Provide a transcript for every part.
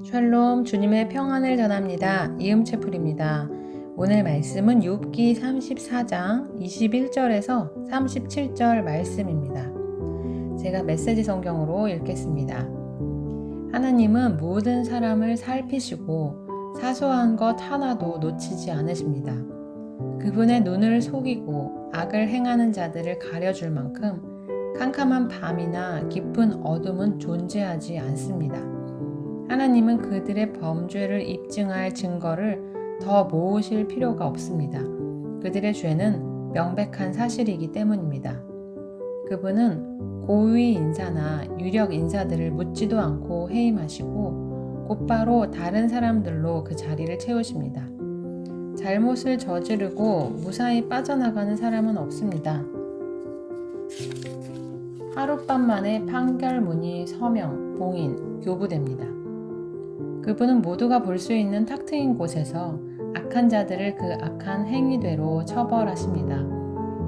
샬롬, 주님의 평안을 전합니다. 이음채풀입니다. 오늘 말씀은 욥기 34장 21절에서 37절 말씀입니다. 제가 메시지 성경으로 읽겠습니다. 하나님은 모든 사람을 살피시고 사소한 것 하나도 놓치지 않으십니다. 그분의 눈을 속이고 악을 행하는 자들을 가려줄 만큼 캄캄한 밤이나 깊은 어둠은 존재하지 않습니다. 하나님은 그들의 범죄를 입증할 증거를 더 모으실 필요가 없습니다. 그들의 죄는 명백한 사실이기 때문입니다. 그분은 고위 인사나 유력 인사들을 묻지도 않고 해임하시고 곧바로 다른 사람들로 그 자리를 채우십니다. 잘못을 저지르고 무사히 빠져나가는 사람은 없습니다. 하룻밤 만에 판결문이 서명, 봉인, 교부됩니다. 그분은 모두가 볼 수 있는 탁 트인 곳에서 악한 자들을 그 악한 행위대로 처벌하십니다.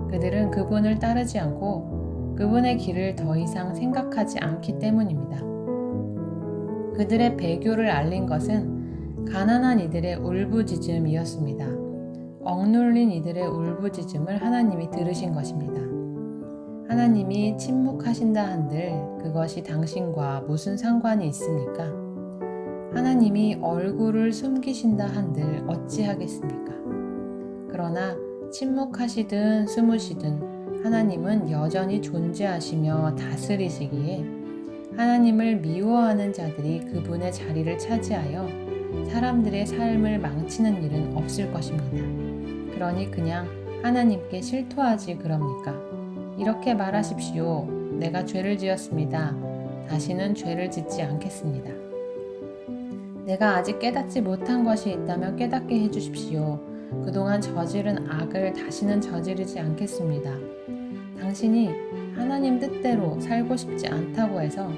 그들은 그분을 따르지 않고 그분의 길을 더 이상 생각하지 않기 때문입니다. 그들의 배교를 알린 것은 가난한 이들의 울부짖음이었습니다. 억눌린 이들의 울부짖음을 하나님이 들으신 것입니다. 하나님이 침묵하신다 한들 그것이 당신과 무슨 상관이 있습니까? 하나님이 얼굴을 숨기신다 한들 어찌하겠습니까? 그러나 침묵하시든 숨으시든 하나님은 여전히 존재하시며 다스리시기에 하나님을 미워하는 자들이 그분의 자리를 차지하여 사람들의 삶을 망치는 일은 없을 것입니다. 그러니 그냥 하나님께 실토하지 그럽니까? 이렇게 말하십시오. 내가 죄를 지었습니다. 다시는 죄를 짓지 않겠습니다. 내가 아직 깨닫지 못한 것이 있다면 깨닫게 해주십시오. 그동안 저지른 악을 다시는 저지르지 않겠습니다. 당신이 하나님 뜻대로 살고 싶지 않다고 해서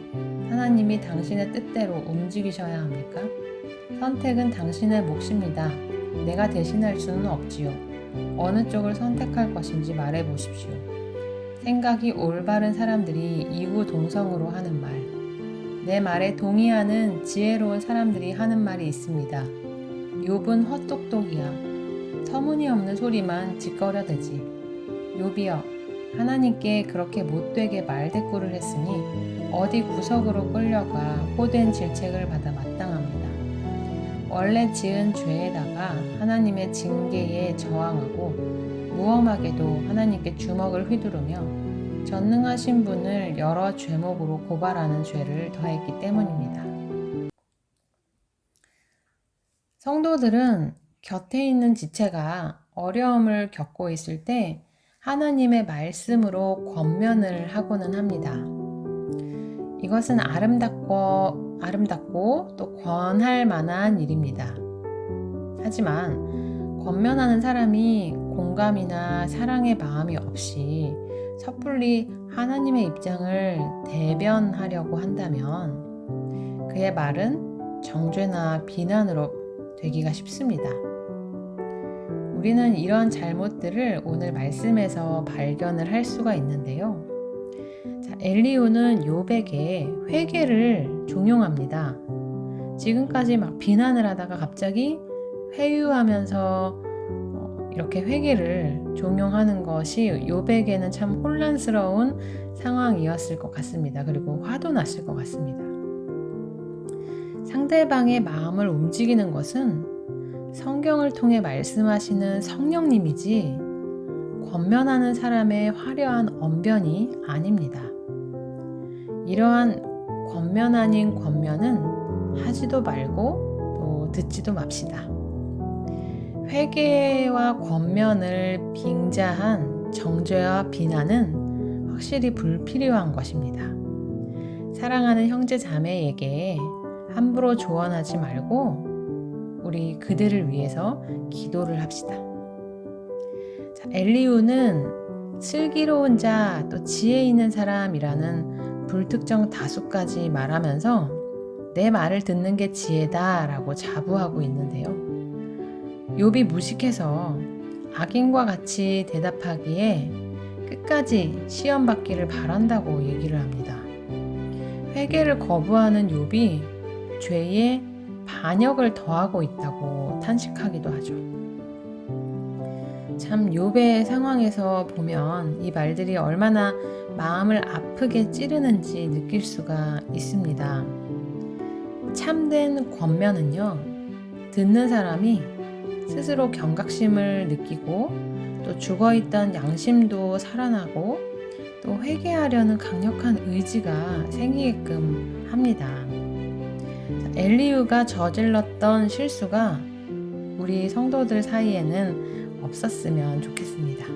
하나님이 당신의 뜻대로 움직이셔야 합니까? 선택은 당신의 몫입니다. 내가 대신할 수는 없지요. 어느 쪽을 선택할 것인지 말해보십시오. 생각이 올바른 사람들이 이구동성으로 하는 말, 내 말에 동의하는 지혜로운 사람들이 하는 말이 있습니다. 욥은 헛똑똑이야. 터무니없는 소리만 짓거려대지. 욥이여, 하나님께 그렇게 못되게 말대꾸를 했으니 어디 구석으로 끌려가 호된 질책을 받아 마땅합니다. 원래 지은 죄에다가 하나님의 징계에 저항하고 무엄하게도 하나님께 주먹을 휘두르며 전능하신 분을 여러 죄목으로 고발하는 죄를 더했기 때문입니다. 성도들은 곁에 있는 지체가 어려움을 겪고 있을 때 하나님의 말씀으로 권면을 하고는 합니다. 이것은 아름답고 또 권할 만한 일입니다. 하지만 권면하는 사람이 공감이나 사랑의 마음이 없이 섣불리 하나님의 입장을 대변하려고 한다면 그의 말은 정죄나 비난으로 되기가 쉽습니다. 우리는 이런 잘못들을 오늘 말씀에서 발견을 할 수가 있는데요. 엘리후는 욥에게 회개를 종용합니다. 지금까지 막 비난을 하다가 갑자기 회유하면서 이렇게 회개를 종용하는 것이 욥에게는 참 혼란스러운 상황이었을 것 같습니다. 그리고 화도 났을 것 같습니다. 상대방의 마음을 움직이는 것은 성경을 통해 말씀하시는 성령님이지 권면하는 사람의 화려한 언변이 아닙니다. 이러한 권면 아닌 권면은 하지도 말고 또 듣지도 맙시다. 회개와 권면을 빙자한 정죄와 비난은 확실히 불필요한 것입니다. 사랑하는 형제 자매에게 함부로 조언하지 말고 우리 그들을 위해서 기도를 합시다. 엘리후는 슬기로운 자, 또 지혜 있는 사람이라는 불특정 다수까지 말하면서 내 말을 듣는 게 지혜다 라고 자부하고 있는데요. 욥이 무식해서 악인과 같이 대답하기에 끝까지 시험 받기를 바란다고 얘기를 합니다. 회개를 거부하는 욥이 죄의 반역을 더하고 있다고 탄식하기도 하죠. 참 욥의 상황에서 보면 이 말들이 얼마나 마음을 아프게 찌르는지 느낄 수가 있습니다. 참된 권면은요, 듣는 사람이 스스로 경각심을 느끼고 또 죽어있던 양심도 살아나고 또 회개하려는 강력한 의지가 생기게끔 합니다. 엘리후가 저질렀던 실수가 우리 성도들 사이에는 없었으면 좋겠습니다.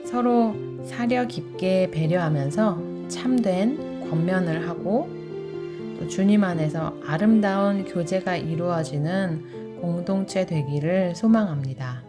서로 사려 깊게 배려하면서 참된 권면을 하고 또 주님 안에서 아름다운 교제가 이루어지는 공동체 되기를 소망합니다.